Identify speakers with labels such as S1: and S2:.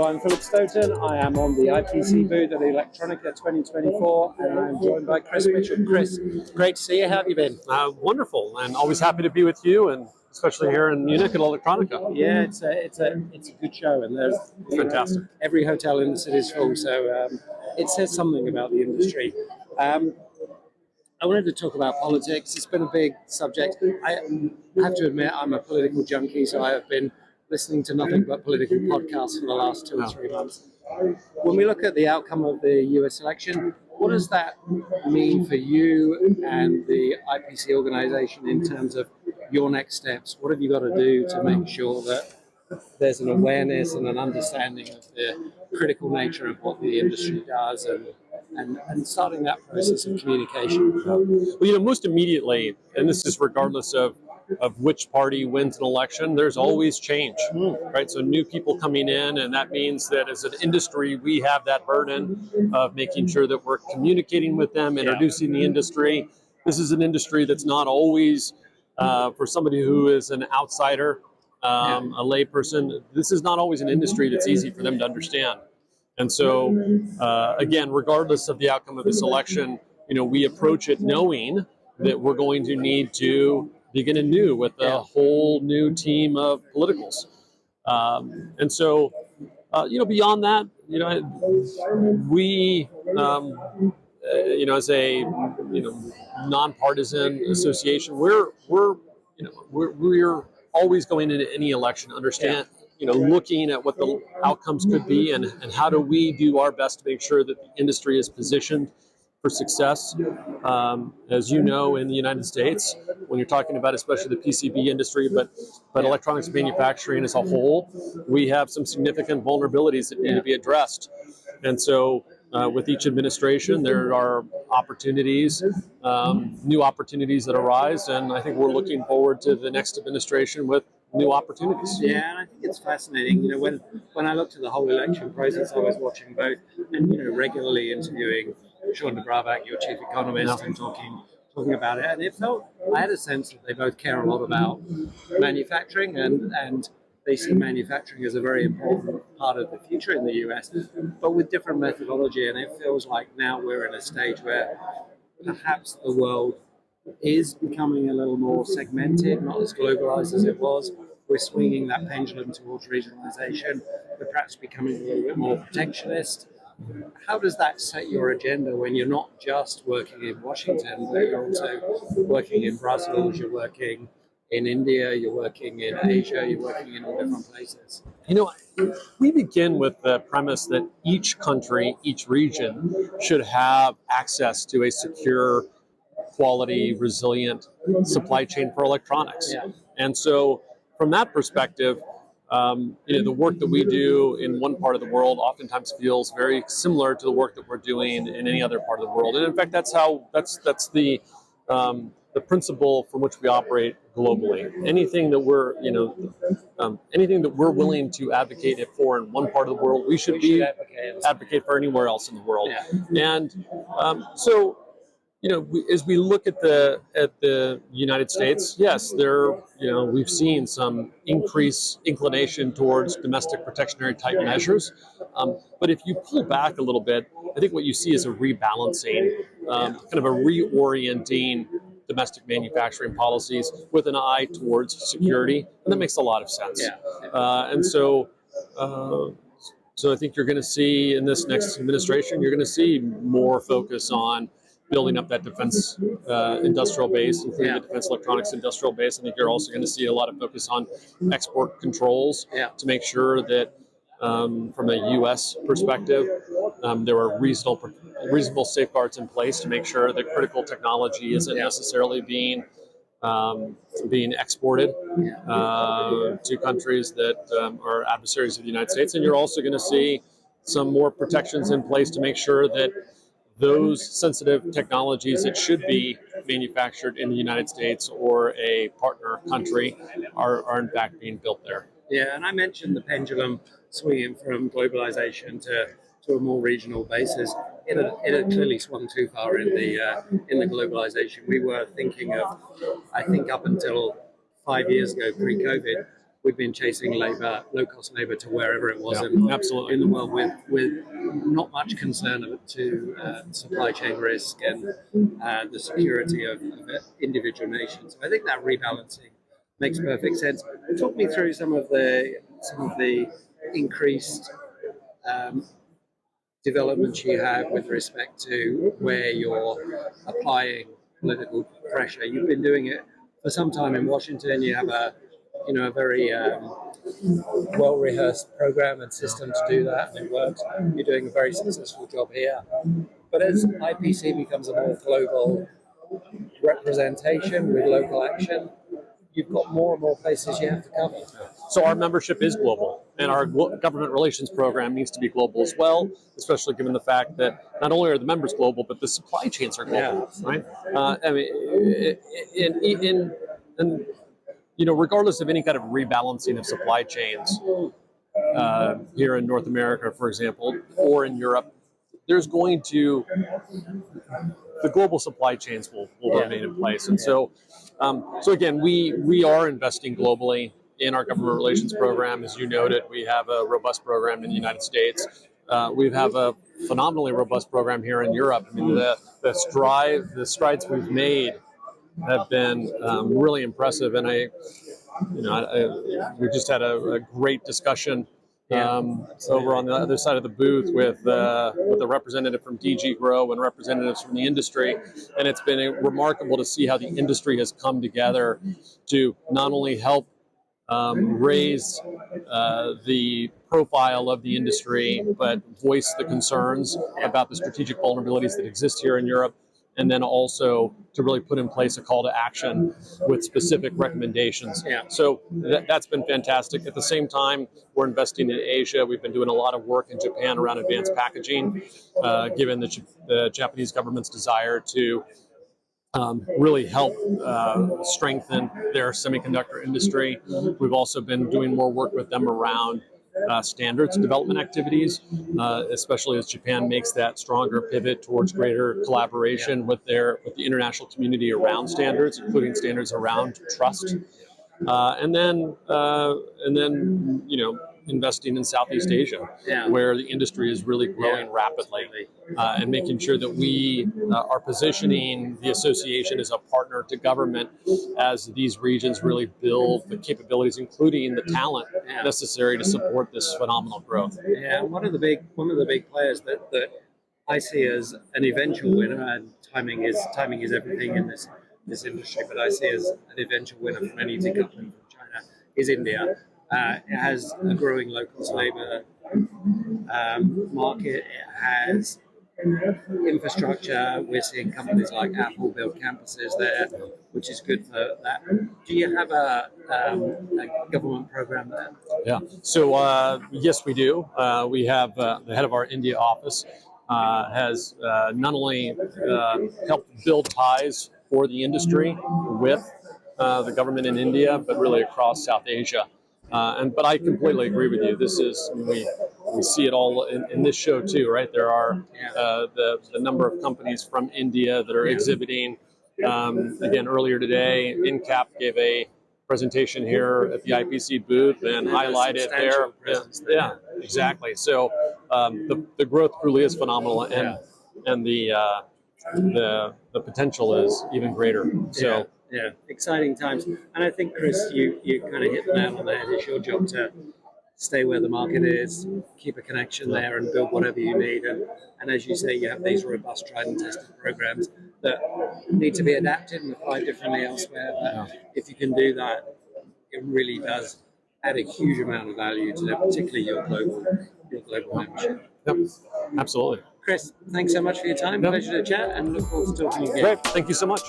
S1: Hello, I'm Philip Stoughton. I am on the IPC booth at Electronica 2024, and I'm joined by Chris Mitchell. Chris, great to see you. How have you been?
S2: Wonderful, and always happy to be with you, and especially here in Munich at Electronica.
S1: Yeah, it's a good show, and there's
S2: Fantastic.
S1: Every hotel in the city is full, so it says something about the industry. I wanted to talk about politics. It's been a big subject. I have to admit, I'm a political junkie, so I have been listening to nothing but political podcasts for the last 2 or 3 months. When we look at the outcome of the US election, what does that mean for you and the IPC organization in terms of your next steps? What have you got to do to make sure that there's an awareness and an understanding of the critical nature of what the industry does and starting that process of communication?
S2: Well, most immediately, and this is regardless of which party wins an election, there's always change, right? So new people coming in, and that means that as an industry, we have that burden of making sure that we're communicating with them, introducing the industry. This is an industry that's not always, for somebody who is an outsider, a layperson, this is not always an industry that's easy for them to understand. And so, again, regardless of the outcome of this election, we approach it knowing that we're going to need to begin anew with a whole new team of politicals. And so, beyond that, we, as a nonpartisan association, we're always going into any election, looking at what the outcomes could be and how do we do our best to make sure that the industry is positioned for success. As you know, in the United States, when you're talking about especially the PCB industry, but electronics manufacturing as a whole, we have some significant vulnerabilities that need to be addressed. And so with each administration, there are opportunities, new opportunities that arise, and I think we're looking forward to the next administration with new opportunities.
S1: Yeah, and I think it's fascinating. When I looked at the whole election process, I was watching both and regularly interviewing Sean DeBravac, your chief economist, and talking about it. And it felt, I had a sense that they both care a lot about manufacturing and they see manufacturing as a very important part of the future in the US, but with different methodology. And it feels like now we're in a stage where perhaps the world is becoming a little more segmented, not as globalized as it was. We're swinging that pendulum towards regionalization. We're perhaps becoming a little bit more protectionist. How does that set your agenda when you're not just working in Washington, but you're also working in Brussels, you're working in India, you're working in Asia, you're working in all different places?
S2: We begin with the premise that each country, each region should have access to a secure, quality, resilient supply chain for electronics. And so from that perspective, the work that we do in one part of the world oftentimes feels very similar to the work that we're doing in any other part of the world. And in fact, that's the principle from which we operate globally. Anything that we're willing to advocate for in one part of the world, we should advocate for anywhere else in the world. And so, as we look at the United States, yes, we've seen some inclination towards domestic protectionary type measures. But if you pull back a little bit, I think what you see is a rebalancing, kind of a reorienting domestic manufacturing policies with an eye towards security, and that makes a lot of sense. And so I think you're going to see in this next administration, you're going to see more focus on building up that defense industrial base, including the defense electronics industrial base. I think you're also going to see a lot of focus on export controls to make sure that from a U.S. perspective, there are reasonable safeguards in place to make sure that critical technology isn't necessarily being exported to countries that are adversaries of the United States. And you're also going to see some more protections in place to make sure that those sensitive technologies that should be manufactured in the United States or a partner country are in fact being built there.
S1: Yeah, and I mentioned the pendulum swinging from globalization to a more regional basis. It had clearly swung too far in the globalization. We were thinking of, I think up until 5 years ago, pre-COVID, we've been chasing labor, low-cost labor, to wherever it was
S2: absolutely.
S1: in the world, with not much concern to supply chain risk and the security of individual nations. So I think that rebalancing makes perfect sense. Talk me through some of the increased developments you have with respect to where you're applying political pressure. You've been doing it for some time in Washington. You have a very well-rehearsed program and system to do that, and it works. You're doing a very successful job here. But as IPC becomes a more global representation with local action, you've got more and more places you have to cover.
S2: So our membership is global, and our government relations program needs to be global as well, especially given the fact that not only are the members global, but the supply chains are global, right? I mean, regardless of any kind of rebalancing of supply chains here in North America, for example, or in Europe, there's going to the global supply chains will remain in place, and so again, we are investing globally in our government relations program. As you noted, we have a robust program in the United States. We have a phenomenally robust program here in Europe. I mean, the strides we've made have been really impressive, and we just had a great discussion over on the other side of the booth with a representative from DG Grow and representatives from the industry, and it's been remarkable to see how the industry has come together to not only help raise the profile of the industry, but voice the concerns about the strategic vulnerabilities that exist here in Europe, and then also to really put in place a call to action with specific recommendations. So that's been fantastic. At the same time, we're investing in Asia. We've been doing a lot of work in Japan around advanced packaging, given the Japanese government's desire to really help strengthen their semiconductor industry. We've also been doing more work with them around standards development activities, especially as Japan makes that stronger pivot towards greater collaboration with the international community around standards, including standards around trust, and then investing in Southeast Asia, where the industry is really growing rapidly, and making sure that we are positioning the association as a partner to government as these regions really build the capabilities, including the talent necessary to support this phenomenal growth.
S1: Yeah, one of the big players that I see as an eventual winner, and timing is everything in this industry, but I see as an eventual winner from any decoupling from China, is India. It has a growing low-cost labor market. It has infrastructure. We're seeing companies like Apple build campuses there, which is good for that. Do you have a government program there?
S2: Yeah. So yes, we do. We have the head of our India office has not only helped build ties for the industry with the government in India, but really across South Asia. But I completely agree with you. This is we see it all in this show too, right? There are the number of companies from India that are exhibiting. Again, earlier today, INCAP gave a presentation here at the IPC booth and highlighted their yeah, exactly. So the growth truly is phenomenal, and the potential is even greater. So.
S1: Yeah, exciting times. And I think, Chris, you kind of hit the nail on the head. It's your job to stay where the market is, keep a connection there, and build whatever you need. And as you say, you have these robust, tried and tested programs that need to be adapted and applied differently elsewhere. But if you can do that, it really does add a huge amount of value to particularly your global membership.
S2: Yep, absolutely.
S1: Chris, thanks so much for your time. Pleasure to chat, and look forward to talking again.
S2: Great. Thank you so much.